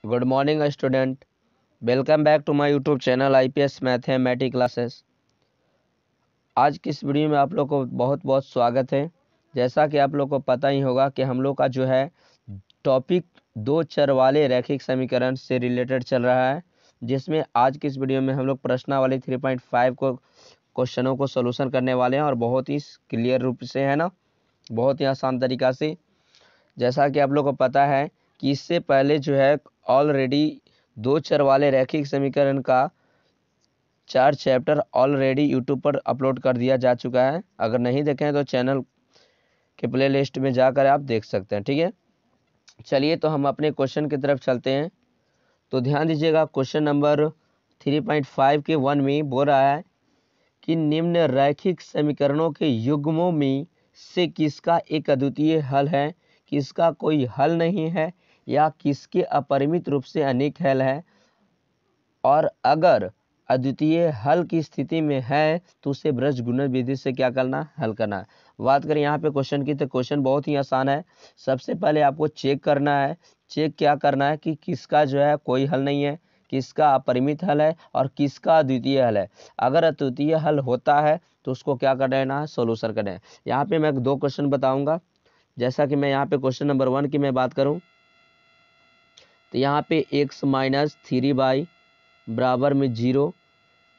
Good morning student. Welcome back to my YouTube channel IPS mathematics classes. आज की इस video में आप लोग को बहुत बहुत स्वागत है। जैसा कि आप लोग को पता ही होगा कि हम लोग का जो है टॉपिक दो चर वाले रैखिक समीकरण से रिलेटेड चल रहा है, जिसमें आज की इस वीडियो में हम लोग प्रश्नावली 3.5 को क्वेश्चनों को सोल्यूशन करने वाले हैं और बहुत ही क्लियर रूप से, है ना, बहुत ही आसान तरीका से। जैसा कि आप लोग को पता है कि इससे पहले जो है ऑलरेडी दो चर वाले रैखिक समीकरण का 4 चैप्टर ऑलरेडी यूट्यूब पर अपलोड कर दिया जा चुका है। अगर नहीं देखें तो चैनल के प्ले लिस्ट में जाकर आप देख सकते हैं, ठीक है। चलिए तो हम अपने क्वेश्चन की तरफ चलते हैं। तो ध्यान दीजिएगा, क्वेश्चन नंबर 3.5 के 1 में बोल रहा है कि निम्न रैखिक समीकरणों के युग्मों में से किसका एक अद्वितीय हल है, किसका कोई हल नहीं है, या किसके अपरिमित रूप से अनेक हल है, और अगर अद्वितीय हल की स्थिति में है तो उसे ब्रज गुणन विधि से क्या करना, हल करना है। बात करें यहाँ पे क्वेश्चन की, तो क्वेश्चन बहुत ही आसान है। सबसे पहले आपको चेक करना है, चेक क्या करना है कि किसका जो है कोई हल नहीं है, किसका अपरिमित हल है और किसका अद्वितीय हल है। अगर अद्वितीय हल होता है तो उसको क्या कर देना है, सोल्यूशन करना है। यहाँ पे मैं दो क्वेश्चन बताऊंगा। जैसा कि मैं यहाँ पे क्वेश्चन नंबर 1 की मैं बात करूँ तो यहाँ पे x माइनस 3 बराबर में 0।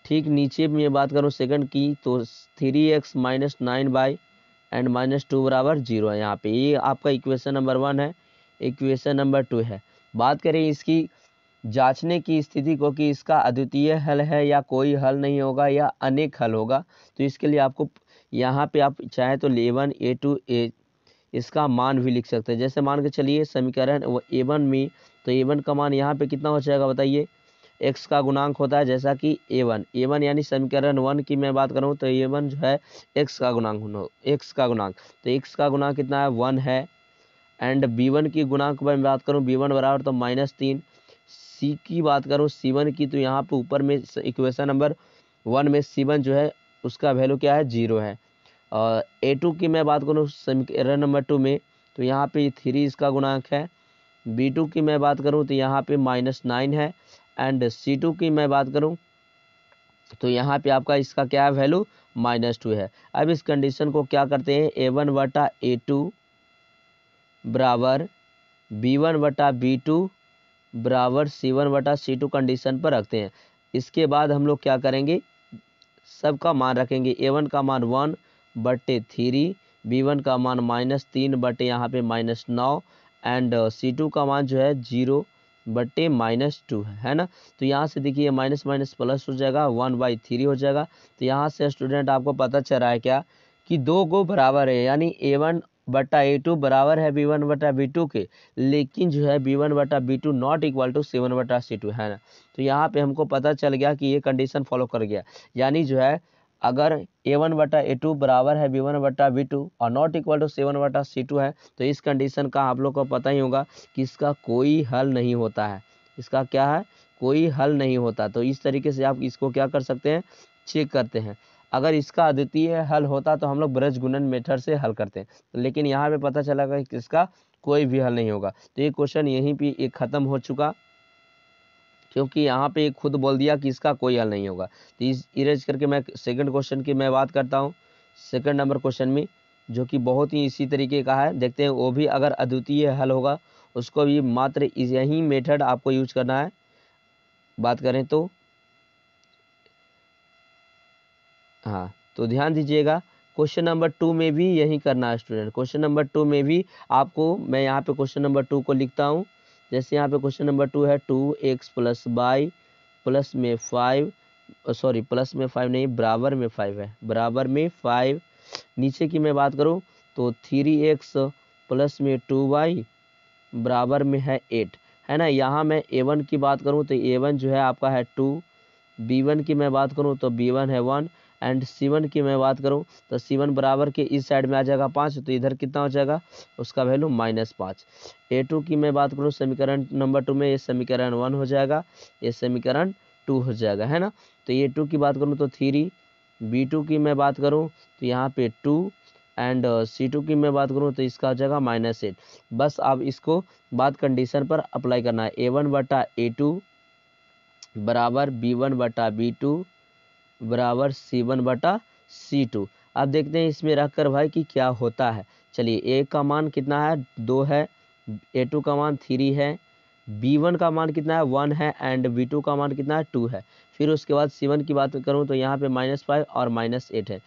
ठीक नीचे में बात करूँ सेकंड की तो 3x माइनस 9 एंड माइनस 2 बराबर 0 है। यहाँ पे ये आपका इक्वेशन नंबर 1 है, इक्वेशन नंबर 2 है। बात करें इसकी जांचने की स्थिति को कि इसका अद्वितीय हल है या कोई हल नहीं होगा या अनेक हल होगा, तो इसके लिए आपको यहाँ पे आप चाहे तो a1 a2 इसका मान भी लिख सकते हैं। जैसे मान के चलिए समीकरण a1 में, तो a1 का मान यहाँ पे कितना हो जाएगा बताइए, x का गुणांक होता है जैसा कि a1 यानी समीकरण 1 की मैं बात करूँ तो a1 जो है x का गुणांक, तो x का गुणांक कितना है, 1 है। एंड b1 की गुणांक मैं बात करूँ, b1 बराबर तो -3। c की बात करूँ c1 की, तो यहाँ पे ऊपर में इक्वेशन नंबर 1 में c1 जो है उसका वैल्यू क्या है, 0 है। और a2 की मैं बात करूँ समीकरण नंबर 2 में, तो यहाँ पे 3 इसका गुणांक है। b2 की मैं बात करूँ तो यहाँ पे -9 है। एंड c2 की मैं बात करूँ तो यहाँ पे आपका इसका क्या है, वैल्यू -2 है। अब इस कंडीशन को क्या करते हैं, a1/a2 बराबर b1/b2 बराबर c1/c2 कंडीशन पर रखते हैं। इसके बाद हम लोग क्या करेंगे, सबका मान रखेंगे। a1 का मान 1/3, b1 का मान -3 यहाँ पे -9 एंड c2 का मान जो है 0/-2 है ना। तो यहाँ से देखिए माइनस माइनस प्लस हो जाएगा, 1/3 हो जाएगा। तो यहाँ से स्टूडेंट आपको पता चल रहा है क्या कि दो को बराबर है, यानी a1/a2 बराबर है b1/b2 के, लेकिन जो है b1/b2 not equal to c1/c2 है ना। तो यहाँ पे हमको पता चल गया कि ये कंडीशन फॉलो कर गया, यानी जो है अगर a1/a2 बराबर है b1/b2 और नॉट इक्वल टू c1/c2 है, तो इस कंडीशन का आप लोग को पता ही होगा कि इसका कोई हल नहीं होता है। इसका क्या है, कोई हल नहीं होता। तो इस तरीके से आप इसको क्या कर सकते हैं, चेक करते हैं। अगर इसका अद्वितीय हल होता तो हम लोग ब्रज गुणन मेथड से हल करते हैं, लेकिन यहाँ पे पता चला कि इसका कोई भी हल नहीं होगा। तो ये क्वेश्चन यहीं पे एक ख़त्म हो चुका, क्योंकि यहाँ पे खुद बोल दिया कि इसका कोई हल नहीं होगा। तो इस इरेज करके मैं सेकंड क्वेश्चन की मैं बात करता हूँ। सेकंड नंबर क्वेश्चन में जो कि बहुत ही इसी तरीके का है, देखते हैं वो भी अगर अद्वितीय हल होगा उसको भी मात्र यही मेथड आपको यूज करना है। बात करें तो हाँ, तो ध्यान दीजिएगा, क्वेश्चन नंबर 2 में भी यही करना है स्टूडेंट। क्वेश्चन नंबर 2 में भी आपको, मैं यहाँ पे क्वेश्चन नंबर 2 को लिखता हूँ। जैसे यहाँ पे क्वेश्चन नंबर 2 है 2x प्लस y प्लस में 5, सॉरी प्लस में 5 नहीं, बराबर में 5 है, बराबर में 5। नीचे की मैं बात करूँ तो 3x प्लस में 2y बराबर में है 8, है ना। यहाँ मैं a1 की बात करूँ तो a1 जो है आपका है 2, b1 की मैं बात करूँ तो b1 है 1 एंड c1 की मैं बात करूँ तो c1 बराबर के इस साइड में आ जाएगा 5, तो इधर कितना हो जाएगा, उसका वैल्यू -5। a2 की मैं बात करूँ समीकरण नंबर 2 में, ये समीकरण 1 हो जाएगा, ये समीकरण 2 हो जाएगा, है ना। तो a2 की बात करूँ तो 3, b2 की मैं बात करूँ तो यहाँ पे 2 एंड C2 की मैं बात करूँ तो इसका हो जाएगा -8। बस आप इसको बात कंडीशन पर अप्लाई करना है। A1/A2 बराबर B1/B2 बराबर C1/C2। अब देखते हैं इसमें रख कर भाई कि क्या होता है। चलिए, ए का मान कितना है 2 है, A2 का मान 3 है, B1 का मान कितना है 1 है एंड B2 का मान कितना है 2 है। फिर उसके बाद C1 की बात करूँ तो यहाँ पे -5 और -8 है।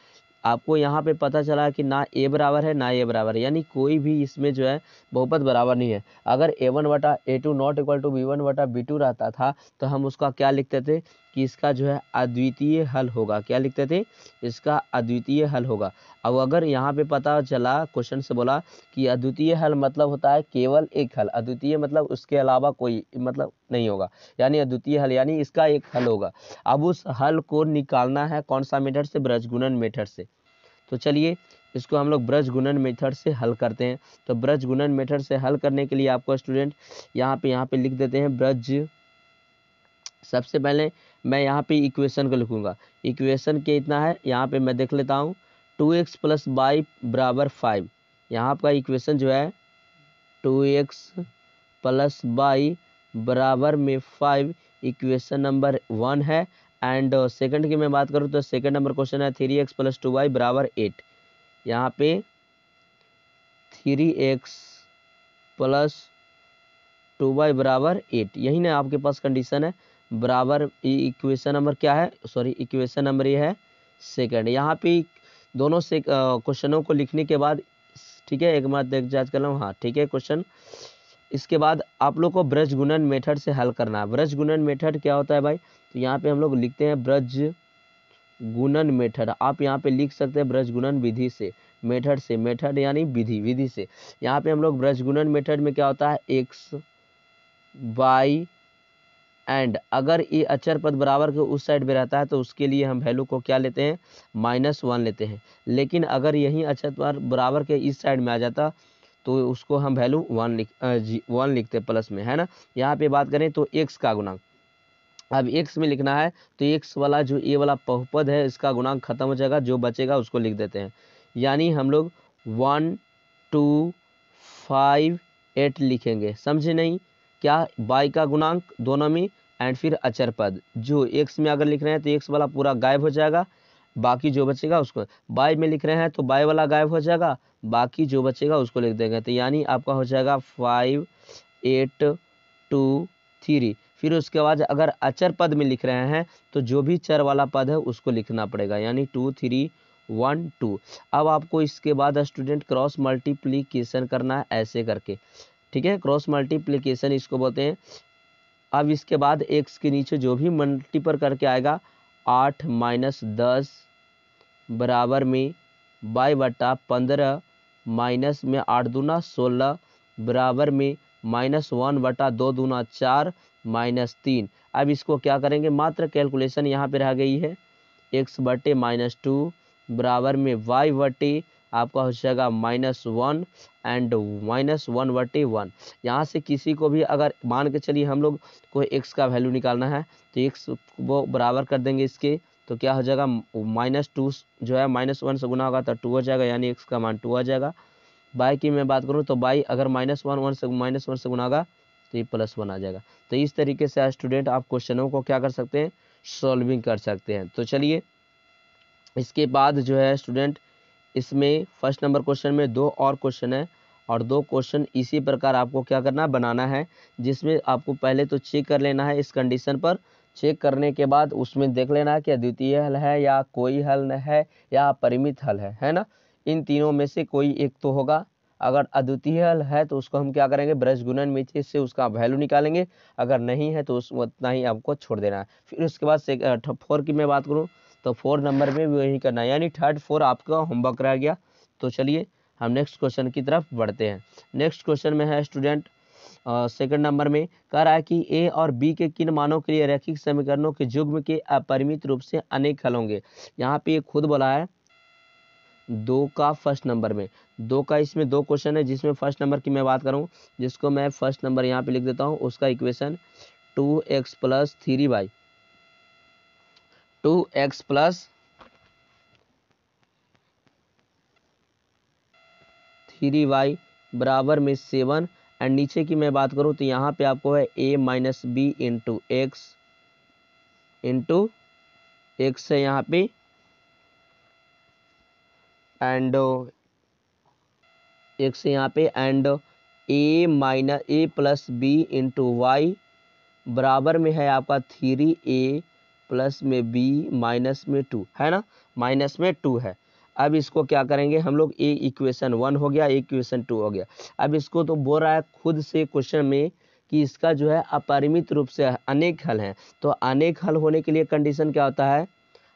आपको यहाँ पे पता चला कि ना A बराबर है ना A बराबर है, यानी कोई भी इसमें जो है बहुपद बराबर नहीं है। अगर A1/A2 not equal to B1/B2 रहता था तो हम उसका क्या लिखते थे कि इसका जो है अद्वितीय हल होगा। क्या लिखते थे? इसका अद्वितीय हल होगा। अब अगर यहाँ पे पता चला, क्वेश्चन से बोला कि अद्वितीय हल मतलब होता है केवल एक हल, अद्वितीय मतलब उसके अलावा कोई मतलब नहीं होगा, यानी अद्वितीय हल यानी इसका एक हल होगा। अब उस हल को निकालना है कौन सा मेथड से? ब्रजगुणन मेथड से। तो चलिए इसको हम लोग ब्रजगुणन मेथड से हल करते हैं। तो ब्रजगुणन मेथड से हल करने के लिए आपको स्टूडेंट यहाँ पे लिख देते हैं ब्रज। सबसे पहले मैं यहाँ पे इक्वेशन को लिखूंगा। इक्वेशन के इतना है, यहाँ पे मैं देख लेता हूँ 2x + y बराबर 5। यहाँ आपका इक्वेशन जो है 2x + y बराबर में 5 इक्वेशन नंबर 1 है। एंड सेकंड की मैं बात करूँ तो सेकंड नंबर क्वेश्चन है 3x + 2y बराबर 8। यहाँ पे 3x + 2y बराबर 8, यही ना आपके पास कंडीशन है। बराबर इक्वेशन नंबर क्या है? सॉरी, इक्वेशन नंबर ये है सेकंड। यहाँ पे दोनों से क्वेश्चनों को लिखने के बाद, ठीक है, एक बात देख जांच कर लो। हाँ ठीक है क्वेश्चन। इसके बाद आप लोग को ब्रजगुणन मेथड से हल करना है। ब्रजगुणन मेथड क्या होता है भाई? तो यहाँ पे हम लोग लिखते हैं ब्रजगुणन मेथड। आप यहाँ पे लिख सकते हैं ब्रजगुणन विधि से, मेथड से, मेथड यानी विधि, विधि से। यहाँ पे हम लोग ब्रजगुणन मेथड में क्या होता है x y एंड अगर ये अचर पद बराबर के उस साइड में रहता है तो उसके लिए हम वैल्यू को क्या लेते हैं? -1 लेते हैं। लेकिन अगर यही अचर पद बराबर के इस साइड में आ जाता तो उसको हम वैल्यू 1 लिखते प्लस में, है ना। यहाँ पे बात करें तो x का गुणांक, अब x में लिखना है तो x वाला जो ये वाला बहुपद है इसका गुणांक खत्म हो जाएगा, जो बचेगा उसको लिख देते हैं। यानी हम लोग 1 2 5 8 लिखेंगे, समझे नहीं क्या? y का गुणांक दोनों में एंड फिर अचर पद, जो x में अगर लिख रहे हैं तो x वाला पूरा गायब हो जाएगा, बाकी जो बचेगा उसको। y में लिख रहे हैं तो y वाला गायब हो जाएगा, बाकी जो बचेगा उसको लिख देंगे। तो यानी आपका हो जाएगा 5 8 2 3। फिर उसके बाद अगर अचर पद में लिख रहे हैं तो जो भी चर वाला पद है उसको लिखना पड़ेगा, यानी 2 3 1 2। अब आपको इसके बाद स्टूडेंट क्रॉस मल्टीप्लीकेशन करना है ऐसे करके, ठीक है, क्रॉस मल्टीप्लीकेशन इसको बोलते हैं। अब इसके बाद x के नीचे जो भी मल्टीपल करके आएगा 8 - 10 बराबर में y/15 माइनस में 8 दूना 16 बराबर में -1/2 दूना 4 -3। अब इसको क्या करेंगे? मात्र कैलकुलेशन यहाँ पे रह गई है, x/-2 बराबर में y/, आपका हो जाएगा -1 एंड -1/1। यहाँ से किसी को भी अगर मान के चलिए हम लोग को x का वैल्यू निकालना है तो x वो बराबर कर देंगे इसके, तो क्या हो जाएगा? -2 जो है -1 से गुना होगा तो 2 हो जाएगा, यानी x का मान 2 आ जाएगा। बाई की मैं बात करूँ तो बाई अगर -1 से गुना होगा तो ये +1 आ जाएगा। तो इस तरीके से स्टूडेंट आप क्वेश्चनों को क्या कर सकते हैं? सॉल्विंग कर सकते हैं। तो चलिए इसके बाद जो है स्टूडेंट, इसमें फर्स्ट नंबर क्वेश्चन में 2 और क्वेश्चन है और 2 क्वेश्चन इसी प्रकार आपको क्या करना है? बनाना है, जिसमें आपको पहले तो चेक कर लेना है इस कंडीशन पर। चेक करने के बाद उसमें देख लेना है कि अद्वितीय हल है या कोई हल न है या परिमित हल है ना। इन तीनों में से कोई एक तो होगा। अगर अद्वितीय हल है तो उसको हम क्या करेंगे? ब्रजगुणन मेथड से उसका वैल्यू निकालेंगे, अगर नहीं है तो उस उतना ही आपको छोड़ देना है। फिर उसके बाद 4 की मैं बात करूँ तो 4 नंबर में भी वही करना है, यानी 3rd 4 आपका होमवर्क रह गया। तो चलिए हम नेक्स्ट क्वेश्चन की तरफ बढ़ते हैं। नेक्स्ट क्वेश्चन में है स्टूडेंट सेकंड नंबर में कह रहा है कि ए और बी के किन मानों के लिए रैखिक समीकरणों के युग्म के अपरिमित रूप से अनेक हल होंगे। यहाँ पे खुद बोला है 2 का फर्स्ट नंबर में, 2 का इसमें 2 क्वेश्चन है, जिसमें फर्स्ट नंबर की मैं बात करूँ, जिसको मैं फर्स्ट नंबर यहाँ पे लिख देता हूँ। उसका equation 2x + 3y, 2x + 3y बराबर में 7 एंड नीचे की मैं बात करूँ तो यहाँ पे आपको है a minus B into X है यहाँ पे एंड एक्स यहाँ पे and a plus B into Y बराबर में है आपका 3a प्लस में b माइनस में 2 है ना, माइनस में 2 है। अब इसको क्या करेंगे हम लोग, ए इक्वेशन 1 हो गया, इक्वेशन 2 हो गया। अब इसको तो बोल रहा है खुद से क्वेश्चन में कि इसका जो है अपरिमित रूप से अनेक हल हैं। तो अनेक हल होने के लिए कंडीशन क्या होता है,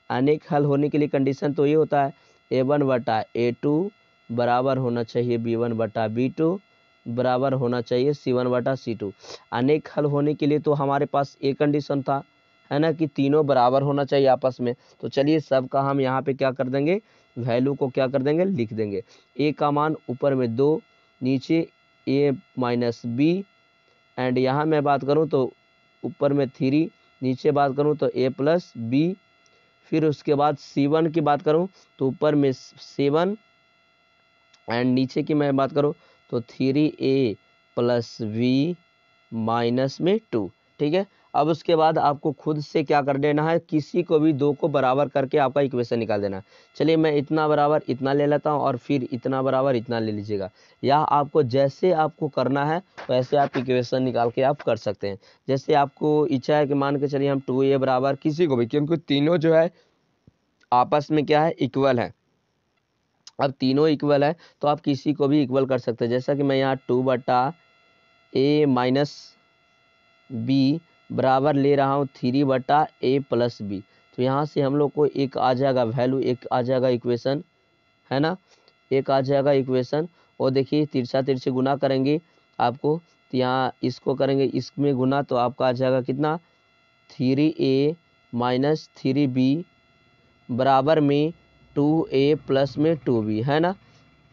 अनेक हल होने के लिए कंडीशन तो ये होता है a1 बटा a2 बराबर होना चाहिए b1 बटा b2 बराबर होना चाहिए c1 बटा c2। अनेक हल होने के लिए तो हमारे पास एक कंडीशन था, है ना, कि तीनों बराबर होना चाहिए आपस में। तो चलिए सब का हम यहाँ पे क्या कर देंगे, वैल्यू को क्या कर देंगे, लिख देंगे। ए का मान ऊपर में 2, नीचे a माइनस बी एंड यहाँ मैं बात करूँ तो ऊपर में 3, नीचे बात करूँ तो a प्लस बी। फिर उसके बाद c1 की बात करूँ तो ऊपर में 7 एंड नीचे की मैं बात करूँ तो 3a प्लस v माइनस में 2। ठीक है, अब उसके बाद आपको खुद से क्या कर देना है, किसी को भी 2 को बराबर करके आपका इक्वेशन निकाल देना है। चलिए मैं इतना बराबर इतना ले लेता हूँ और फिर इतना बराबर इतना ले लीजिएगा, या आपको जैसे आपको करना है वैसे आप इक्वेशन निकाल के आप कर सकते हैं। जैसे आपको इच्छा है कि मान के चलिए हम 2a बराबर किसी को भी, क्योंकि तीनों जो है आपस में क्या है, इक्वल है। अब तीनों इक्वल है तो आप किसी को भी इक्वल कर सकते हैं। जैसा कि मैं यहाँ 2 बटा a माइनस बी बराबर ले रहा हूँ 3 बटा a प्लस बी। तो यहाँ से हम लोग को एक आ जाएगा वैल्यू, एक आ जाएगा इक्वेशन, है ना, एक आ जाएगा इक्वेशन। और देखिए तिरछा तिरछे गुना करेंगे आपको, तो यहाँ इसको करेंगे इसमें गुना तो आपका आ जाएगा कितना, 3a माइनस 3b बराबर में 2a प्लस में 2b, है ना।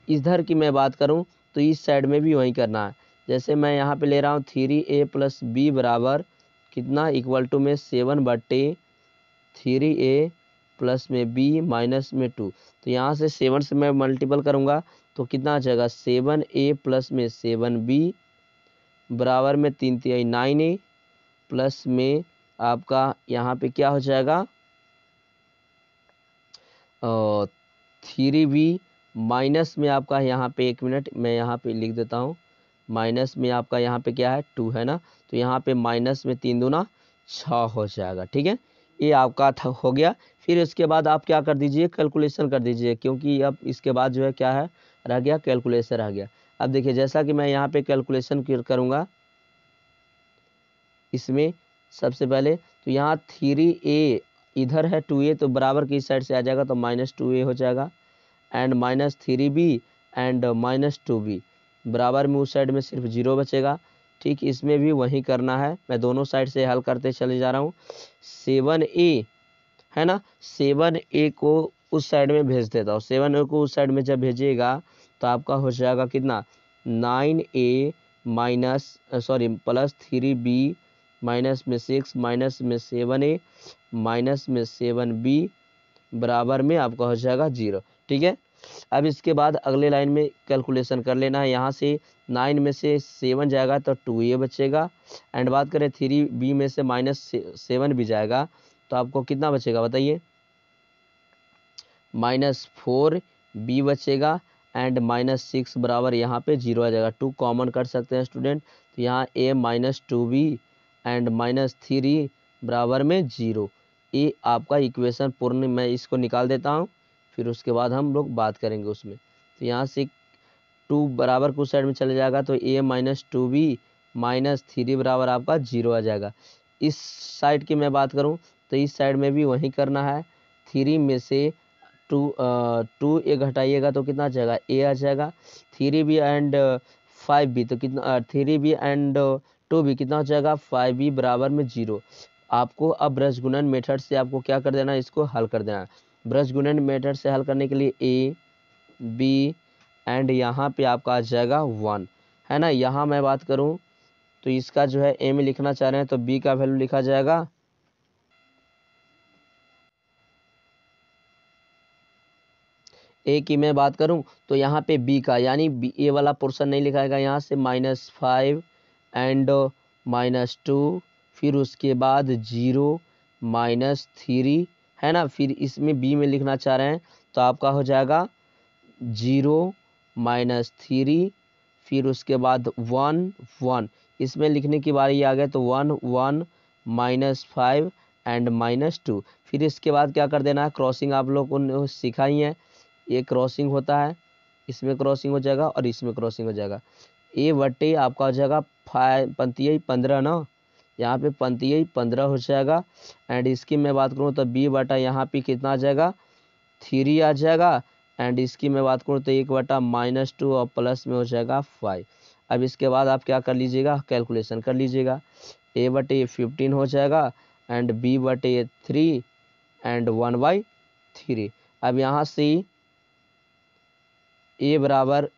इधर की मैं बात करूं तो इस साइड में भी वही करना है। जैसे मैं यहाँ पे ले रहा हूँ 3a प्लस बी बराबर कितना, इक्वल टू में 7 बटे 3a प्लस में b माइनस में 2। तो यहाँ से 7 से मैं मल्टीपल करूँगा तो कितना आ जाएगा, 7a प्लस में 7b बराबर में 3 9a प्लस में आपका यहाँ पे क्या हो जाएगा 3b माइनस में आपका यहाँ पे, एक मिनट मैं यहाँ पे लिख देता हूँ, माइनस में आपका यहाँ पे क्या है 2, है ना। तो यहाँ पे माइनस में 3 दूना 6 हो जाएगा। ठीक है, ये आपका हो गया। फिर इसके बाद आप क्या कर दीजिए, कैलकुलेशन कर दीजिए, क्योंकि अब इसके बाद जो है क्या है, रह गया कैलकुलेशन रह गया। अब देखिए जैसा कि मैं यहाँ पे कैलकुलेशन करूँगा इसमें सबसे पहले, तो यहाँ 3a इधर है 2a तो बराबर की साइड से आ जाएगा तो माइनस 2a हो जाएगा and minus 3b and minus 2b बराबर में उस साइड में सिर्फ 0 बचेगा। ठीक, इसमें भी वही करना है, मैं दोनों साइड से हल करते चले जा रहा हूँ। 7a है ना, 7a को उस साइड में भेज देता हूँ, 7a को उस साइड में जब भेजिएगा तो आपका हो जाएगा कितना, 9a minus sorry plus 3b minus में 6 माइनस में 7a माइनस में 7b बराबर में आपका हो जाएगा 0। ठीक है, अब इसके बाद अगले लाइन में कैलकुलेशन कर लेना है। यहाँ से 9 में से 7 जाएगा तो 2a बचेगा एंड बात करें 3b में से माइनस 7 भी जाएगा तो आपको कितना बचेगा बताइए, माइनस 4b बचेगा एंड माइनस 6 बराबर यहाँ पे 0 आ जाएगा। 2 कॉमन कर सकते हैं स्टूडेंट, तो यहाँ a minus 2b and minus 3 बराबर में 0। ये आपका इक्वेशन पूर्ण, मैं इसको निकाल देता हूँ फिर उसके बाद हम लोग बात करेंगे उसमें। तो यहाँ से 2 बराबर कुछ साइड में चले जाएगा तो a माइनस 2b माइनस 3 बराबर आपका 0 आ जाएगा। इस साइड की मैं बात करूँ तो इस साइड में भी वही करना है। 3 में से 2a घटाइएगा तो कितना आ जाएगा, a आ जाएगा। 3b एंड 5b तो कितना 3b एंड 2b कितना हो जाएगा, 5b बराबर में 0। आपको अब ब्रज गुणन मेथड से आपको क्या कर देना है, इसको हल कर देना है। ब्रज गुणन मेथड से हल करने के लिए a b एंड यहाँ पे आपका आ जाएगा 1, है ना। यहाँ मैं बात करूँ तो इसका जो है a में लिखना चाह रहे हैं तो b का वैल्यू लिखा जाएगा ए की मैं बात करूं तो यहाँ पे बी का यानी ए वाला पोर्शन नहीं लिखाएगा, यहाँ से -5 एंड -2, फिर उसके बाद 0 -3 है ना। फिर इसमें बी में लिखना चाह रहे हैं तो आपका हो जाएगा 0 -3, फिर उसके बाद 1 1। इसमें लिखने की बारी आ गया तो 1 1 -5 एंड -2। फिर इसके बाद क्या कर देना है, क्रॉसिंग आप लोगों ने सीखा ही है, ये क्रॉसिंग होता है, इसमें क्रॉसिंग हो जाएगा और इसमें क्रॉसिंग हो जाएगा। ए बटे आपका हो जाएगा 15 ना, यहाँ पे 15 हो जाएगा। एंड इसकी मैं बात करूँ तो बी बटा यहाँ पे कितना आ जाएगा 3 आ जाएगा। एंड इसकी मैं बात करूँ तो 1 बटा -2 और प्लस में हो जाएगा 5। अब इसके बाद आप क्या कर लीजिएगा, कैलकुलेशन कर लीजिएगा। ए बटे 15 हो जाएगा एंड बी बटे 3 एंड 1/3। अब यहाँ से ए बराबर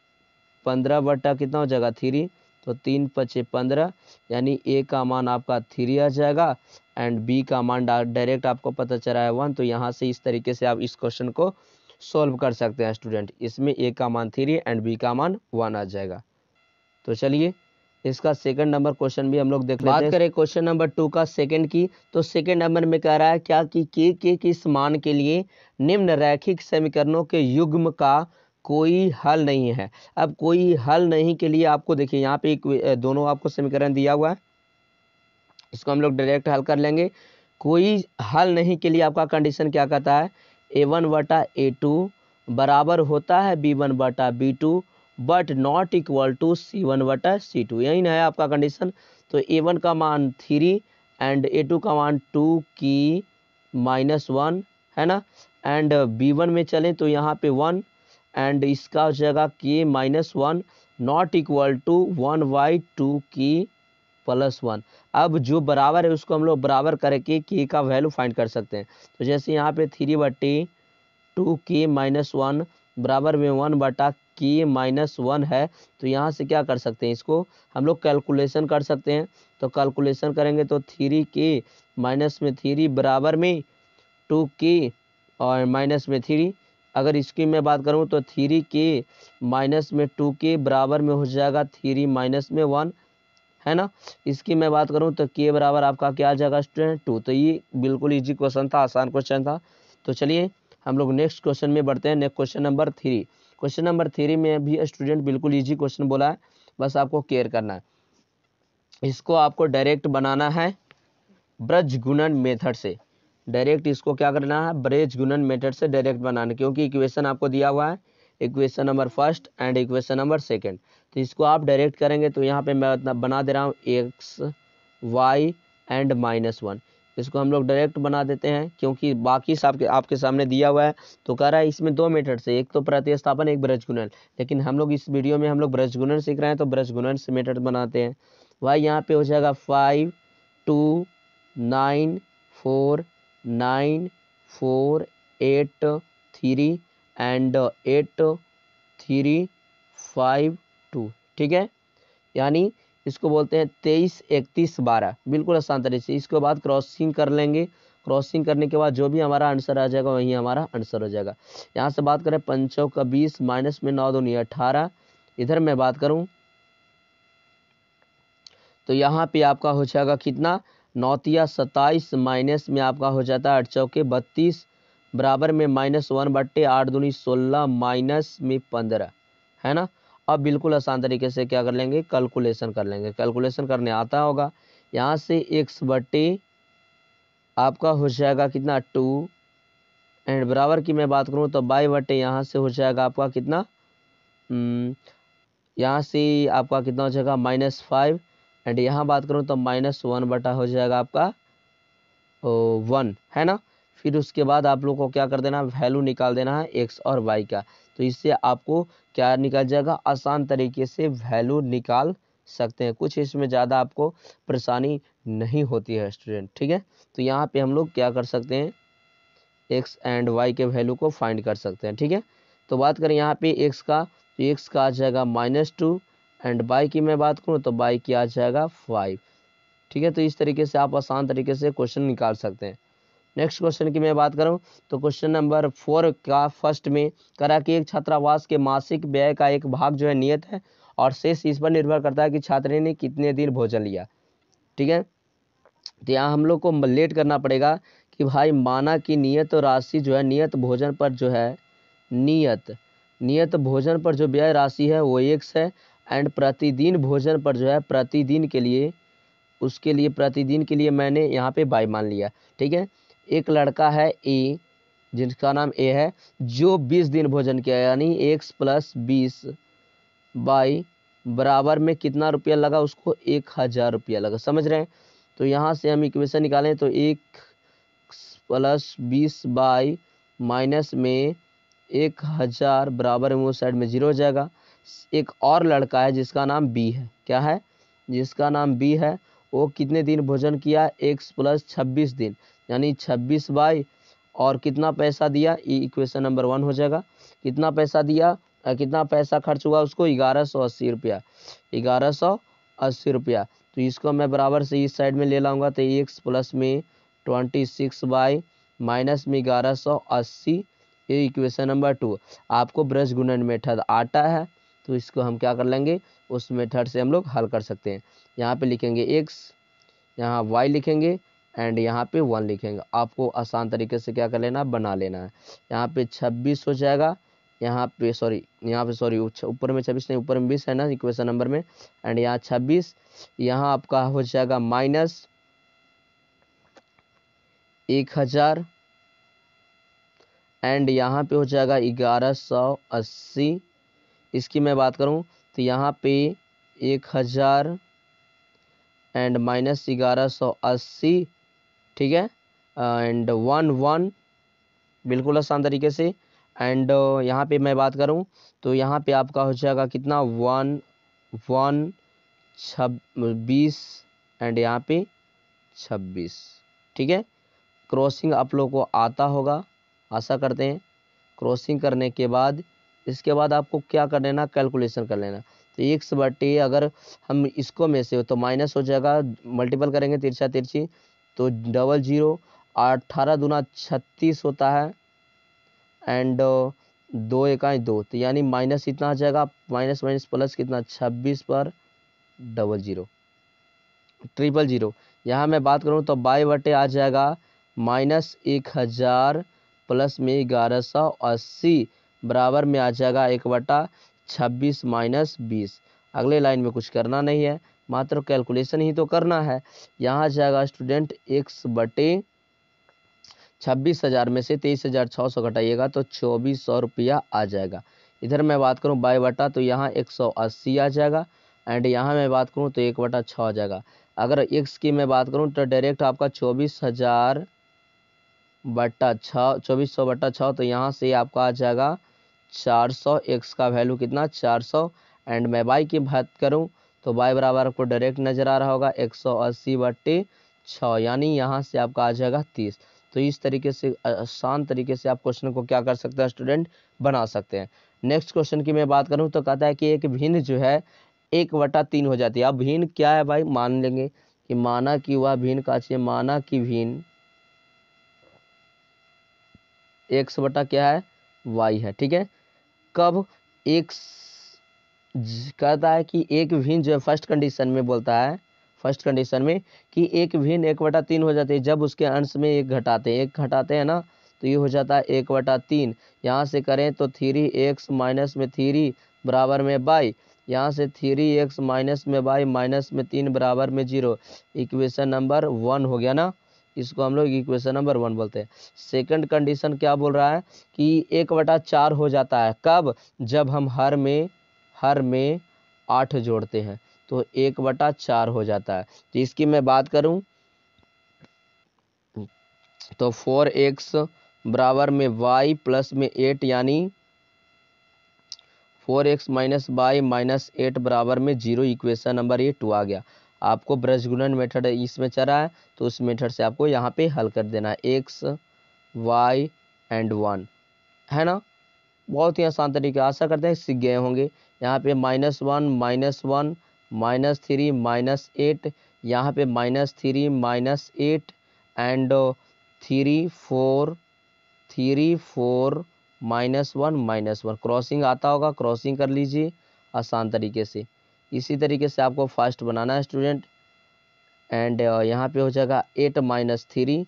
15 बटा कितना हो जाएगा 3, तो 3 × 5 = 15, यानी ए का मान आपका 3 आ जाएगा एंड बी का मान डायरेक्ट आपको पता चला है 1। तो यहाँ से इस तरीके से आप इस क्वेश्चन को सॉल्व कर सकते हैं स्टूडेंट। इसमें ए का मान 3 एंड बी का मान 1 आ जाएगा। तो चलिए इसका सेकंड नंबर क्वेश्चन भी हम लोग देख लेते हैं। बात करें क्वेश्चन नंबर 2 का सेकंड की, तो सेकंड नंबर में कह रहा है क्या कि के किस मान के लिए निम्न रैखिक समीकरणों के युग्म का कोई हल नहीं है। अब कोई हल नहीं के लिए आपको देखिए यहाँ पे दोनों आपको समीकरण दिया हुआ है, इसको हम लोग डायरेक्ट हल कर लेंगे। कोई हल नहीं के लिए आपका कंडीशन क्या कहता है, a1 बटा a2 बराबर होता है b1 बटा b2 but not equal to c1 बटा c2, यही ना है आपका कंडीशन। तो a1 का मान 3 एंड a2 का मान 2 की -1 है ना। एंड b1 में चलें तो यहाँ पे 1 एंड इसका हो जाएगा k -1 नॉट इक्वल टू 1/2 की +1। अब जो बराबर है उसको हम लोग बराबर करके के का वैल्यू फाइंड कर सकते हैं। तो जैसे यहाँ पे 3/2 k -1 बराबर में 1 बटा k -1 है, तो यहाँ से क्या कर सकते हैं, इसको हम लोग कैलकुलेशन कर सकते हैं। तो कैलकुलेशन करेंगे तो 3k -3 बराबर में 2k और -3। अगर इसकी मैं बात करूँ तो 3k -2k बराबर में हो जाएगा 3 - 1 है ना। इसकी मैं बात करूं तो के बराबर आपका क्या आ जाएगा स्टूडेंट 2। तो ये बिल्कुल इजी क्वेश्चन था, आसान क्वेश्चन था। तो चलिए हम लोग नेक्स्ट क्वेश्चन में बढ़ते हैं। Next question number 3। Question number 3 में भी स्टूडेंट बिल्कुल इजी क्वेश्चन बोला है, बस आपको केयर करना है। इसको आपको डायरेक्ट बनाना है ब्रज गुणन मेथड से। डायरेक्ट इसको क्या करना है, ब्रज गुणन मेथड से डायरेक्ट बनाना, क्योंकि इक्वेशन आपको दिया हुआ है, equation number first and equation number second. तो इसको आप डायरेक्ट करेंगे तो यहाँ पे मैं बना दे रहा हूँ x y एंड -1। इसको हम लोग डायरेक्ट बना देते हैं क्योंकि बाकी सब आपके सामने दिया हुआ है। तो कह रहा है इसमें 2 मेथड से, एक तो प्रतिस्थापन एक ब्रज गुणन, लेकिन हम लोग इस वीडियो में हम लोग ब्रज गुणन सीख रहे हैं तो ब्रज गुणन से मेथड बनाते हैं। y यहाँ पे हो जाएगा 5 2 9 4 9 4 8 3 एंड 8 3 5 2, ठीक है। यानी इसको बोलते हैं 23 31 12, बिल्कुल आसान तरीके से। इसके बाद क्रॉसिंग कर लेंगे, क्रॉसिंग करने के बाद जो भी हमारा आंसर आ जाएगा वही हमारा आंसर हो जाएगा। यहाँ से बात करें 5 का 20 माइनस में 9 दूनी 18। इधर मैं बात करूँ तो यहाँ पे आपका हो जाएगा कितना 9 × 27 माइनस में आपका हो जाता है 8 चौके 32 बराबर में -1 बट्टे 8 दूनी 16 माइनस में 15 है ना। अब बिल्कुल आसान तरीके से क्या कर लेंगे, कैलकुलेशन कर लेंगे। कैलकुलेशन करने आता होगा, यहाँ से x बट्टे आपका हो जाएगा कितना 2 एंड बराबर की मैं बात करूँ तो y बट्टे यहाँ से हो जाएगा आपका कितना यहाँ से आपका कितना हो जाएगा -5 एंड यहाँ बात करूँ तो -1 बटा हो जाएगा आपका 1 है ना। फिर उसके बाद आप लोग को क्या कर देना, वैल्यू निकाल देना है x और y का। तो इससे आपको क्या निकल जाएगा, आसान तरीके से वैल्यू निकाल सकते हैं, कुछ इसमें ज़्यादा आपको परेशानी नहीं होती है स्टूडेंट, ठीक है। तो यहाँ पे हम लोग क्या कर सकते हैं, x एंड y के वैल्यू को फाइंड कर सकते हैं, ठीक है। तो बात करें यहाँ पे x का, तो x का आ जाएगा -2 एंड y की मैं बात करूँ तो y की आ जाएगा 5, ठीक है। तो इस तरीके से आप आसान तरीके से क्वेश्चन निकाल सकते हैं। नेक्स्ट क्वेश्चन की मैं बात करूं तो क्वेश्चन नंबर 4 का फर्स्ट में करा कि एक छात्रावास के मासिक व्यय का एक भाग जो है नियत है और शेष इस पर निर्भर करता है कि छात्र ने कितने दिन भोजन लिया। ठीक है, तो यहाँ हम लोग को लेट करना पड़ेगा कि भाई माना कि नियत राशि जो है नियत भोजन पर जो है नियत भोजन पर जो व्यय राशि है वो x है एंड प्रतिदिन भोजन पर जो है प्रतिदिन के लिए मैंने यहाँ पे y मान लिया। ठीक है, एक लड़का है ए जिसका नाम ए है जो 20 दिन भोजन किया यानी x + 20 बाई बराबर में कितना रुपया लगा उसको 1000 रुपया लगा। समझ रहे हैं, तो यहाँ से हम इक्वेशन निकालें तो 1 + 20 बाई माइनस में 1000 बराबर में वो साइड में 0 हो जाएगा। एक और लड़का है जिसका नाम बी है, क्या है, जिसका नाम बी है, वो कितने दिन भोजन किया x + 26 दिन यानी 26 बाई और कितना पैसा दिया, इक्वेशन नंबर 1 हो जाएगा। कितना पैसा दिया, कितना पैसा खर्च हुआ उसको 1180 रुपया, 1180 रुपया। तो इसको मैं बराबर से इस साइड में ले लाऊंगा तो x प्लस में 26 बाई माइनस में 1180, ये इक्वेशन नंबर 2। आपको ब्रज गुणन मेथड आता है तो इसको हम क्या कर लेंगे, उस मेथड से हम लोग हल कर सकते हैं। यहाँ पे लिखेंगे x, यहाँ y लिखेंगे एंड यहाँ पे 1 लिखेंगे। आपको आसान तरीके से क्या कर लेना, बना लेना है। यहाँ पे 26 हो जाएगा, यहाँ पे सॉरी ऊपर में 26 नहीं, ऊपर में 20 है ना इक्वेशन नंबर में, एंड यहाँ 26, यहाँ आपका हो जाएगा माइनस 1000 एंड यहाँ पे हो जाएगा 1180। इसकी मैं बात करूँ तो यहाँ पे 1000 एंड माइनस 1180, ठीक है, एंड 1 बिल्कुल आसान तरीके से। एंड यहाँ पे मैं बात करूँ तो यहाँ पे आपका हो जाएगा कितना 26 एंड यहाँ पे 26। ठीक है, क्रॉसिंग आप लोग को आता होगा, आशा करते हैं। क्रॉसिंग करने के बाद इसके बाद आपको क्या कर लेना, कैलकुलेशन कर लेना। तो x बटे अगर हम इसको में से तो माइनस हो जाएगा, मल्टीपल करेंगे तिरछा तिरछी तो 00, 18 दूना 36 होता है एंड 2 एकाई 2, तो यानी माइनस इतना आ जाएगा, माइनस माइनस प्लस कितना 26 पर 00 यहाँ मैं बात करूँ तो बाई बटे आ जाएगा -1000 प्लस में 1180 बराबर में आ जाएगा 1/26 - 20। अगले लाइन में कुछ करना नहीं है, मात्र कैलकुलेशन ही तो करना है। यहाँ जाएगा स्टूडेंट x बटे 26,000 में से 23,600 घटाइएगा तो 2400 रुपया आ जाएगा। इधर मैं बात करूँ बाई बटा तो यहाँ 180 आ जाएगा एंड यहाँ मैं बात करूँ तो 1/6 आ जाएगा। अगर x की मैं बात करूँ तो डायरेक्ट आपका 24,000/6 तो यहाँ से आपका आ जाएगा 400। x का वैल्यू कितना 400 एंड मैं y की बात करूँ तो y बराबर आपको डायरेक्ट नज़र आ रहा होगा 180/6 यानी यहाँ से आपका आ जाएगा 30। तो इस तरीके से आसान तरीके से आप क्वेश्चन को क्या कर सकते हैं स्टूडेंट, बना सकते हैं। नेक्स्ट क्वेश्चन की मैं बात करूं तो कहता है कि एक भिन्न जो है 1/3 हो जाती है। अब भिन्न क्या है भाई, मान लेंगे कि माना कि वह भिन्न का चाहिए, माना कि भिन्न x बटा क्या है y है। ठीक है, कब x कहता है कि एक भिन्न जो है फर्स्ट कंडीशन में बोलता है, फर्स्ट कंडीशन में कि एक भिन्न 1/3 हो जाती है जब उसके अंश में एक घटाते हैं ना, तो ये हो जाता है 1/3। यहाँ से करें तो 3x माइनस में 3 बराबर में बाई, यहाँ से 3x माइनस में बाई माइनस में 3 बराबर में 0। इक्वेशन नंबर 1 हो गया ना, इसको हम लोग इक्वेशन नंबर 1 बोलते हैं। सेकंड कंडीशन क्या बोल रहा है कि 1/4 हो जाता है, कब, जब हम हर में 8 जोड़ते हैं तो 1/4 हो जाता है। तो इसकी मैं बात करूं तो 4x बराबर में y प्लस में 8 यानी 4x माइनस y माइनस 8 बराबर में 0। इक्वेशन नंबर ये 2 आ गया। आपको ब्रजगुणन मेथड इसमें चला है तो उस मेथड से आपको यहाँ पे हल कर देना है, x y एंड 1 है ना। बहुत ही आसान तरीके, आशा करते हैं सीख गए होंगे। यहाँ पे -1 -1 -3 -8, यहाँ पे -3 -8 एंड 3 4 -1 क्रॉसिंग आता होगा, क्रॉसिंग कर लीजिए आसान तरीके से। इसी तरीके से आपको फास्ट बनाना है स्टूडेंट। एंड यहाँ पे हो जाएगा 8 -3।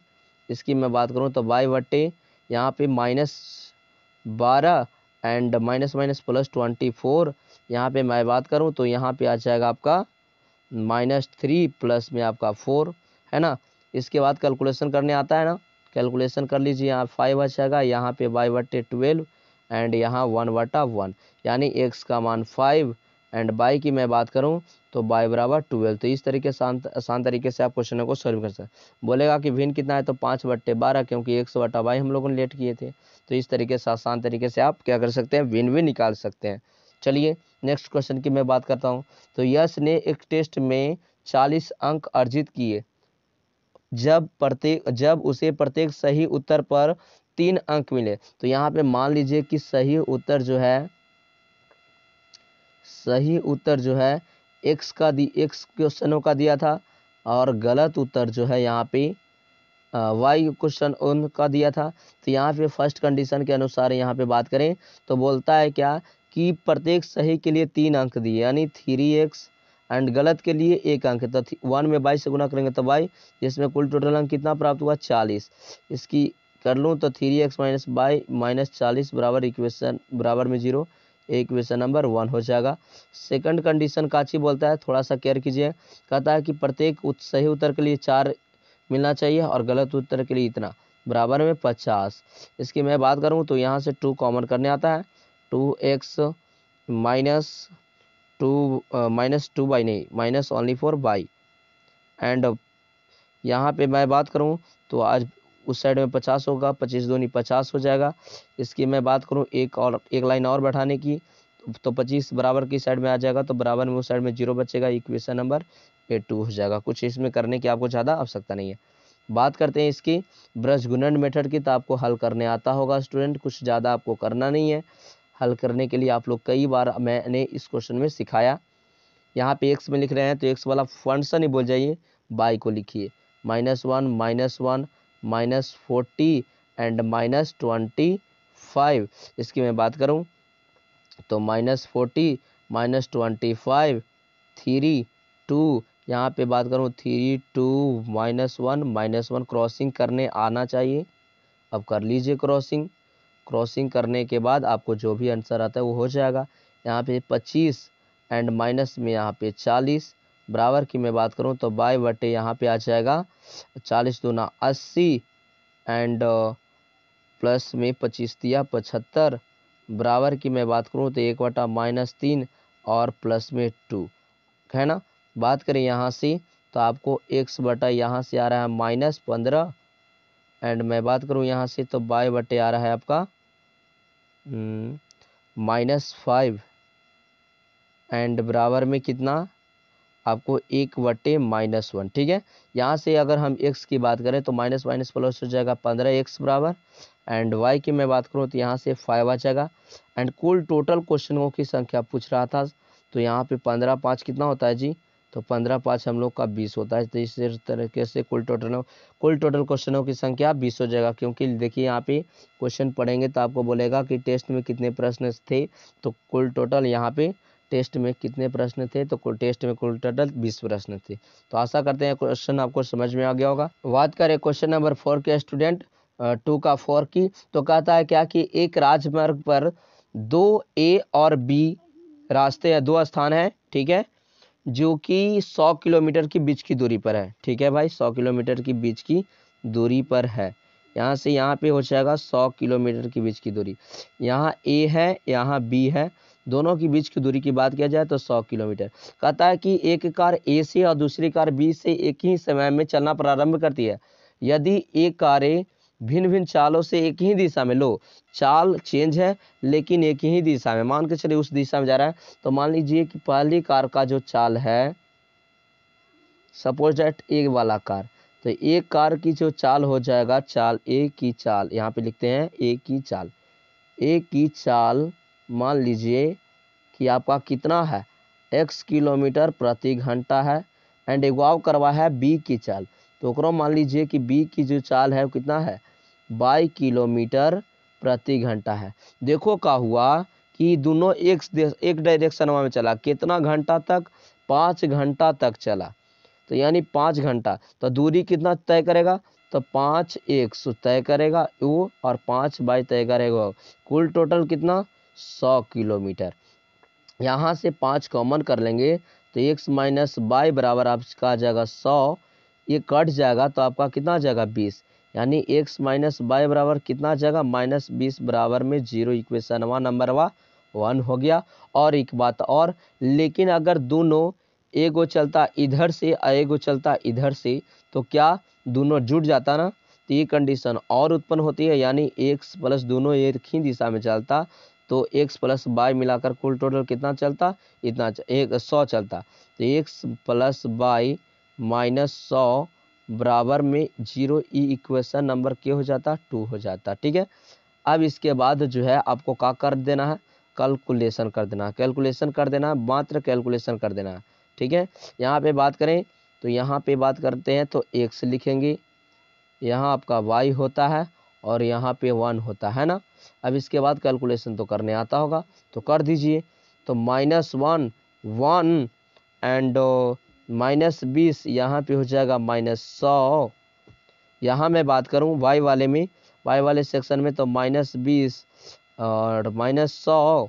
इसकी मैं बात करूँ तो बाई बट्टे यहाँ पे -12 एंड माइनस माइनस प्लस 24। यहाँ पे मैं बात करूँ तो यहाँ पे आ जाएगा आपका -3 प्लस में आपका 4, है ना। इसके बाद कैलकुलेशन करने आता है ना, कैलकुलेशन कर लीजिए। यहाँ 5 आ जाएगा, यहाँ पे बाई बट्टे 12 एंड यहाँ 1/1, यानी x का मान 5 एंड बाई की मैं बात करूँ तो बाई बराबर 12। तो इस तरीके से आसान तरीके से आप क्वेश्चन को सॉल्व कर सकते हैं। बोलेगा कि भिन्न कितना है तो 5/12, क्योंकि 100/22 हम लोगों ने लेट किए थे। तो इस तरीके से आसान तरीके से आप क्या कर सकते हैं, भिन्न भी निकाल सकते हैं। चलिए नेक्स्ट क्वेश्चन की मैं बात करता हूँ। तो यश ने एक टेस्ट में 40 अंक अर्जित किए जब उसे प्रत्येक सही उत्तर पर 3 अंक मिले। तो यहाँ पे मान लीजिए कि सही उत्तर जो है x क्वेश्चनों का दिया था और गलत उत्तर जो है यहाँ पे y क्वेश्चन उनका दिया था। तो यहाँ पे फर्स्ट कंडीशन के अनुसार यहाँ पे बात करें तो बोलता है क्या कि प्रत्येक सही के लिए 3 अंक दिए, यानी 3x एंड गलत के लिए 1 अंक। तो 1 में 22 से गुना करेंगे तो 22, जिसमें कुल टोटल अंक कितना प्राप्त हुआ 40। इसकी कर लूँ तो 3x - 40 बराबर इक्वेशन बराबर में 0, इक्वेशन नंबर 1 हो जाएगा। सेकंड कंडीशन काची बोलता है, थोड़ा सा केयर कीजिए। कहता है कि प्रत्येक सही उत्तर के लिए 4 मिलना चाहिए और गलत उत्तर के लिए इतना, बराबर में 50। इसकी मैं बात करूं तो यहाँ से 2 कॉमन करने आता है, 2x -2 बाई नहीं माइनस ओनली 4 बाई। एंड यहाँ पे मैं बात करूं तो आज उस साइड में 50 होगा, 25 दूनी 50 हो जाएगा। इसकी मैं बात करूं एक लाइन और बढ़ाने की तो 25 बराबर की साइड में आ जाएगा, तो बराबर में उस साइड में 0 बचेगा, इक्वेशन नंबर 2 हो जाएगा। कुछ इसमें करने की आपको ज़्यादा आवश्यकता नहीं है। बात करते हैं इसकी ब्रश गुणन मेथड की। तो आपको हल करने आता होगा स्टूडेंट, कुछ ज़्यादा आपको करना नहीं है। हल करने के लिए आप लोग कई बार मैंने इस क्वेश्चन में सिखाया। यहाँ पे x में लिख रहे हैं तो x वाला फंक्शन ही बोल जाइए, बाई को लिखिए -1 -40 एंड -25। इसकी मैं बात करूँ तो -40 -25 3 2, यहाँ पे बात करूँ 3 2 -1 क्रॉसिंग करने आना चाहिए। अब कर लीजिए क्रॉसिंग करने के बाद आपको जो भी आंसर आता है वो हो जाएगा। यहाँ पे 25 एंड माइनस में यहाँ पे 40 बराबर की मैं बात करूँ तो बाई बटे यहाँ पे आ जाएगा 40 दूना 80 एंड प्लस में 25 दिया 75 बराबर की मैं बात करूँ तो 1/-3 और प्लस में 2, है ना। बात करें यहाँ से तो आपको x बटा यहाँ से आ रहा है -15 एंड मैं बात करूँ यहाँ से तो बाई बटे आ रहा है आपका -5 एंड बराबर में कितना आपको 1/-1, ठीक है। यहाँ से अगर हम x की बात करें तो माइनस माइनस प्लस हो जाएगा 15x बराबर एंड y की मैं बात करूँ तो यहाँ से 5 आ जाएगा। एंड कुल टोटल क्वेश्चनों की संख्या पूछ रहा था तो यहाँ पे 15×5 कितना होता है जी, तो 15×5 हम लोग का 20 होता है। तो इस तरीके से कुल टोटल क्वेश्चनों की संख्या 20 हो जाएगा। क्योंकि देखिए यहाँ पे क्वेश्चन पढ़ेंगे तो आपको बोलेगा कि टेस्ट में कितने प्रश्न थे, तो कुल टोटल यहाँ पे टेस्ट में कितने प्रश्न थे, तो टेस्ट में कुल टोटल 20 प्रश्न थे। तो आशा करते हैं क्वेश्चन आपको समझ में आ गया होगा। बात करें क्वेश्चन नंबर 4 के स्टूडेंट 2 का 4 की, तो कहता है क्या कि एक राजमार्ग पर 2 A और B रास्ते या 2 स्थान है, ठीक है, जो कि 100 किलोमीटर की बीच की दूरी पर है। ठीक है भाई, 100 किलोमीटर की बीच की दूरी पर है। यहाँ से यहाँ पे हो जाएगा 100 किलोमीटर की बीच की दूरी। यहाँ A है, यहाँ B है, दोनों की बीच की दूरी की बात किया जाए तो 100 किलोमीटर। कहता है कि एक कार A से और दूसरी कार B से एक ही समय में चलना प्रारंभ करती है। यदि एक कारें भिन्न भिन्न चालों से एक ही दिशा में, लो चाल चेंज है लेकिन एक ही दिशा में, मान के चलिए उस दिशा में जा रहा है, तो मान लीजिए कि पहली कार का जो चाल है, सपोज दैट एक वाला कार, तो एक कार की जो चाल हो जाएगा, चाल ए की चाल, यहाँ पे लिखते हैं ए की चाल मान लीजिए कि आपका कितना है, x किलोमीटर प्रति घंटा है। एंड एगवाव करवा है बी की चाल, तो ओकरा मान लीजिए कि बी की जो चाल है वो कितना है 22 किलोमीटर प्रति घंटा है। देखो क्या हुआ कि दोनों एक डायरेक्शन में चला, कितना घंटा तक 5 घंटा तक चला, तो यानी 5 घंटा, तो दूरी कितना तय करेगा, तो 5 100 तय करेगा वो, और 5 बाई तय करेगा, कुल टोटल कितना 100 किलोमीटर। यहाँ से 5 कॉमन कर लेंगे तो x माइनस बाई बराबर आपका आ जाएगा 100, ये कट जाएगा तो आपका कितना आ जाएगा 20, यानी x माइनस बाई बराबर कितना आ जाएगा -20 बराबर में 0। इक्वेशन नंबर 1 हो गया। और एक बात और, लेकिन अगर दोनों एगो चलता इधर से और एगो चलता इधर से तो क्या दोनों जुड़ जाता ना, तो ये कंडीशन और उत्पन्न होती है, यानी x प्लस दोनों एक ही दिशा में चलता तो x प्लस बाई मिलाकर कुल टोटल कितना चलता, इतना 100 चलता, तो x प्लस बाई -100 बराबर में 0। इक्वेशन नंबर क्या हो जाता 2 हो जाता। ठीक है, अब इसके बाद जो है आपको क्या कर देना है, कैलकुलेशन कर देना है, कैलकुलेशन कर देना है, मात्र कैलकुलेशन कर देना है। ठीक है, यहाँ पे बात करें तो यहाँ पे बात करते हैं तो x लिखेंगे, यहाँ आपका y होता है और यहाँ पे 1 होता है ना। अब इसके बाद कैलकुलेशन तो करने आता होगा तो कर दीजिए, तो -1 1 एंड -20 यहाँ पे हो जाएगा -100। यहाँ मैं बात करूँ y वाले में, y वाले सेक्शन में तो -20 और -100,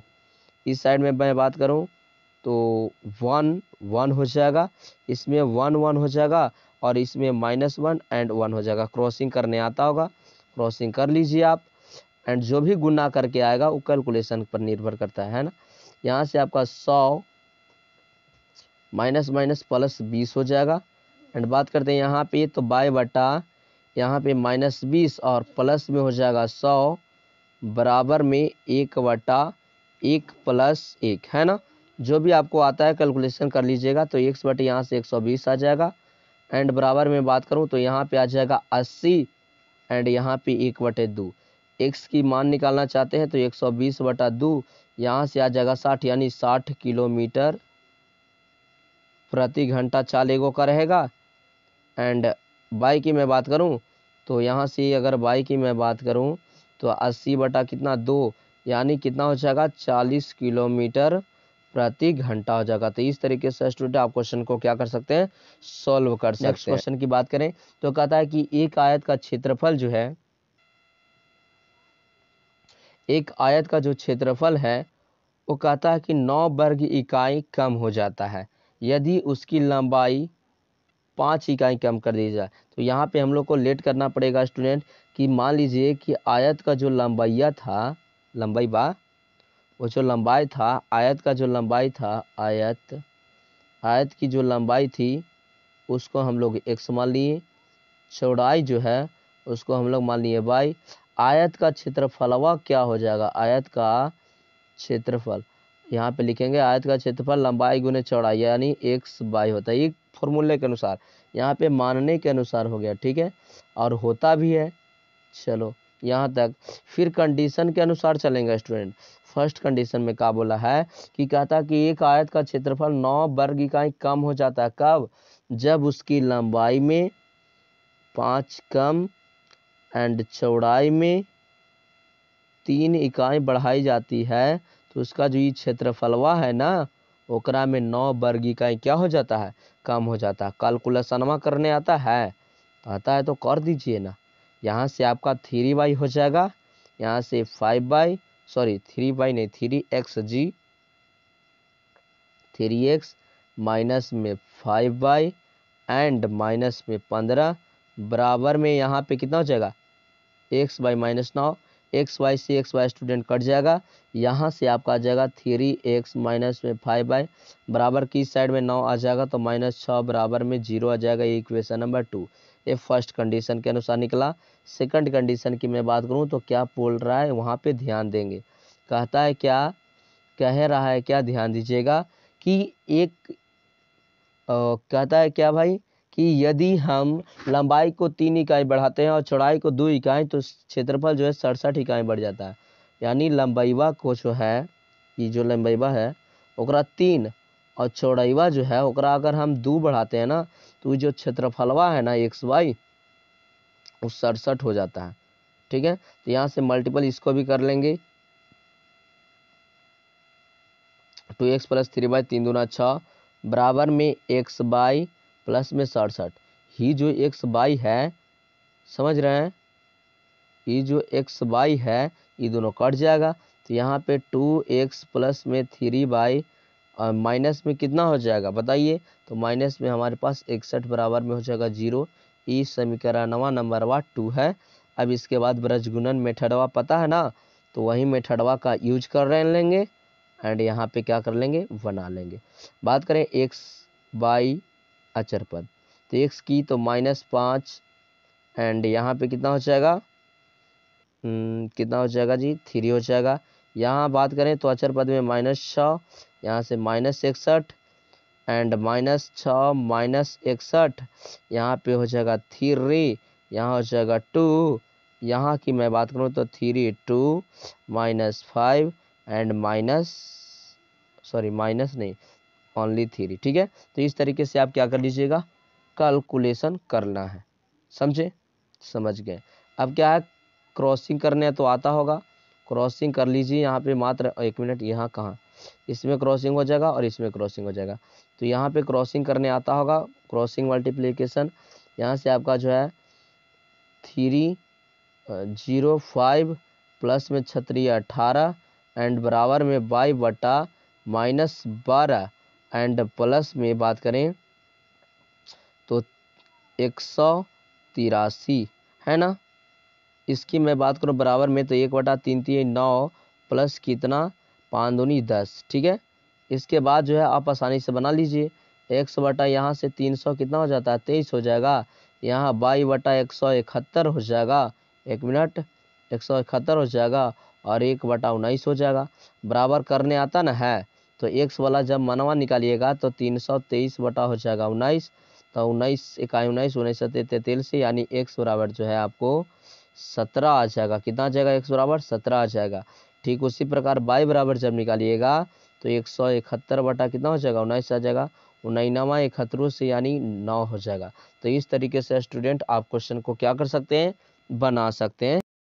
इस साइड में मैं बात करूँ तो 1 1 हो जाएगा, इसमें 1 1 हो जाएगा और इसमें -1 एंड 1 हो जाएगा। क्रॉसिंग करने आता होगा, क्रॉसिंग कर लीजिए आप, एंड जो भी गुना करके आएगा वो कैलकुलेशन पर निर्भर करता है ना। यहाँ से आपका 100 माइनस माइनस प्लस 20 हो जाएगा। एंड बात करते हैं यहाँ पे तो बाय बटा यहाँ पे -20 और प्लस में हो जाएगा 100 बराबर में 1/1 + 1 है ना। जो भी आपको आता है कैलकुलेशन कर लीजिएगा, तो x बटे यहाँ से 120 आ जाएगा। एंड बराबर में बात करूँ तो यहाँ पे आ जाएगा 80 एंड यहाँ पे 1/2। x की मान निकालना चाहते हैं तो 120/2 यहाँ से आ जाएगा 60, यानी 60 किलोमीटर प्रति घंटा चालेगो का रहेगा। एंड बाई की मैं बात करूं तो यहाँ से अगर बाई की मैं बात करूं तो 80 बटा कितना 2, यानी कितना हो जाएगा 40 किलोमीटर प्रति घंटा हो जाएगा। तो इस तरीके से स्टूडेंट आप क्वेश्चन को क्या कर सकते हैं, सॉल्व कर सकते हैं। नेक्स्ट क्वेश्चन की बात करें तो कहता है कि एक आयत का क्षेत्रफल जो है, एक आयत का जो क्षेत्रफल है वो कहता है कि 9 वर्ग इकाई कम हो जाता है यदि उसकी लंबाई 5 इकाई कम कर दी जाए। तो यहाँ पे हम लोग को लेट करना पड़ेगा स्टूडेंट कि मान लीजिए कि आयत का जो लंबाइया था, लंबाई बा वो जो लंबाई था, आयत का जो लंबाई था, आयत की जो लंबाई थी उसको हम लोग x मान लिए, चौड़ाई जो है उसको हम लोग मान लिए y। आयत का क्षेत्रफलवा क्या हो जाएगा, आयत का क्षेत्रफल यहाँ पे लिखेंगे, आयत का क्षेत्रफल लंबाई गुने चौड़ाई यानी x/y होता है। एक फॉर्मूले के अनुसार, यहाँ पे मानने के अनुसार हो गया। ठीक है, और होता भी है। चलो यहाँ तक, फिर कंडीशन के अनुसार चलेंगे स्टूडेंट। फर्स्ट कंडीशन में क्या बोला है कि कहता कि एक आयत का क्षेत्रफल 9 वर्ग इकाई कम हो जाता है, कब, जब उसकी लंबाई में 5 कम एंड चौड़ाई में 3 इकाई बढ़ाई जाती है, तो उसका जो ये क्षेत्रफलवा है ना, ओकरा में 9 वर्ग इकाई क्या हो जाता है, कम हो जाता है। कैलकुलेशनवा करने आता है तो कर दीजिए ना। यहाँ से आपका 3y हो जाएगा, यहाँ से 5y, सॉरी 3y नहीं 3xg, 3x माइनस में 5y एंड माइनस में 15 बराबर में यहाँ पे कितना हो जाएगा x/-9, xy से xy स्टूडेंट कट जाएगा। यहाँ से आपका आ जाएगा 3x माइनस में 5y बराबर की साइड में 9 आ जाएगा तो -6 बराबर में 0 आ जाएगा। ये इक्वेशन नंबर 2। ये फर्स्ट कंडीशन के अनुसार निकला। सेकंड कंडीशन की मैं बात करूँ तो क्या बोल रहा है वहाँ पे ध्यान देंगे। कहता है क्या, कह रहा है क्या, ध्यान दीजिएगा कि एक कहता है क्या भाई कि यदि हम लंबाई को 3 इकाई बढ़ाते हैं और चौड़ाई को 2 इकाई तो क्षेत्रफल जो है 67 इकाई बढ़ जाता है। यानी लंबाईवा को जो है, ये जो लंबाईवा है ओकरा 3 और चौड़ाईवा जो है ओकरा अगर हम 2 बढ़ाते हैं ना तो जो क्षेत्रफलवा है ना एक्स वाई वो 67 हो जाता है। ठीक है, तो यहाँ से मल्टीपल इसको भी कर लेंगे, 2x प्लस 3/3 बराबर में एक्स बाई प्लस में 67। ही जो एक्स बाई है, समझ रहे हैं, ये जो एक्स बाई है ये दोनों कट जाएगा। तो यहाँ पे 2x प्लस में 3 और माइनस में कितना हो जाएगा बताइए, तो माइनस में हमारे पास 61 बराबर में हो जाएगा 0। इस समीकरणवा नंबरवा 2 है। अब इसके बाद ब्रजगुणन मेथडवा पता है ना, तो वही मेथडवा का यूज कर रहे लेंगे एंड यहाँ पे क्या कर लेंगे, बना लेंगे। बात करें एक्स बाई अचर पद, तो एक्स की तो -5 एंड यहाँ पे कितना हो जाएगा, कितना हो जाएगा जी, 3 हो जाएगा। यहाँ बात करें तो अचर पद में -6, यहाँ से -61 एंड -6 -61, यहाँ पे हो जाएगा 3, यहाँ हो जाएगा 2। यहाँ की मैं बात करूँ तो 3 2 -5 एंड माइनस नहीं, ओनली 3। ठीक है, तो इस तरीके से आप क्या कर लीजिएगा, कैलकुलेशन करना है। समझे, समझ गए। अब क्या है, क्रॉसिंग करने तो आता होगा, क्रॉसिंग कर लीजिए। यहाँ पे मात्र 1 मिनट, यहाँ कहाँ, इसमें क्रॉसिंग हो जाएगा और इसमें क्रॉसिंग हो जाएगा। तो यहाँ पे क्रॉसिंग करने आता होगा, क्रॉसिंग मल्टीप्लिकेशन। यहाँ से आपका जो है 305 प्लस में 6 18 एंड बराबर में बाई बटा -12 एंड प्लस में बात करें तो 183 है ना। इसकी मैं बात करूँ बराबर में तो 1/3 3 9 प्लस कितना 5 दूनी 10। ठीक है, इसके बाद जो है आप आसानी से बना लीजिए, x बटा यहाँ से 300 कितना हो जाता है 23 हो जाएगा, यहाँ बाई बटा 171 हो जाएगा, 1 मिनट 171 हो जाएगा और 1/19 हो जाएगा। बराबर करने आता ना है, तो x वाला जब मनवा निकालिएगा तो 323 बटा हो जाएगा 19, तो 19 इकाई 19 19 43, यानी x बराबर जो है आपको 17 आ जाएगा। कितना आ जाएगा, x बराबर 17 आ जाएगा। ठीक उसी प्रकार y बराबर जब निकालिएगा तो 171 बटा कितना हो जाएगा 19 आ जाएगा, 19 71 से यानी 9 हो जाएगा। तो इस तरीके से स्टूडेंट आप क्वेश्चन को क्या कर सकते हैं, बना सकते हैं।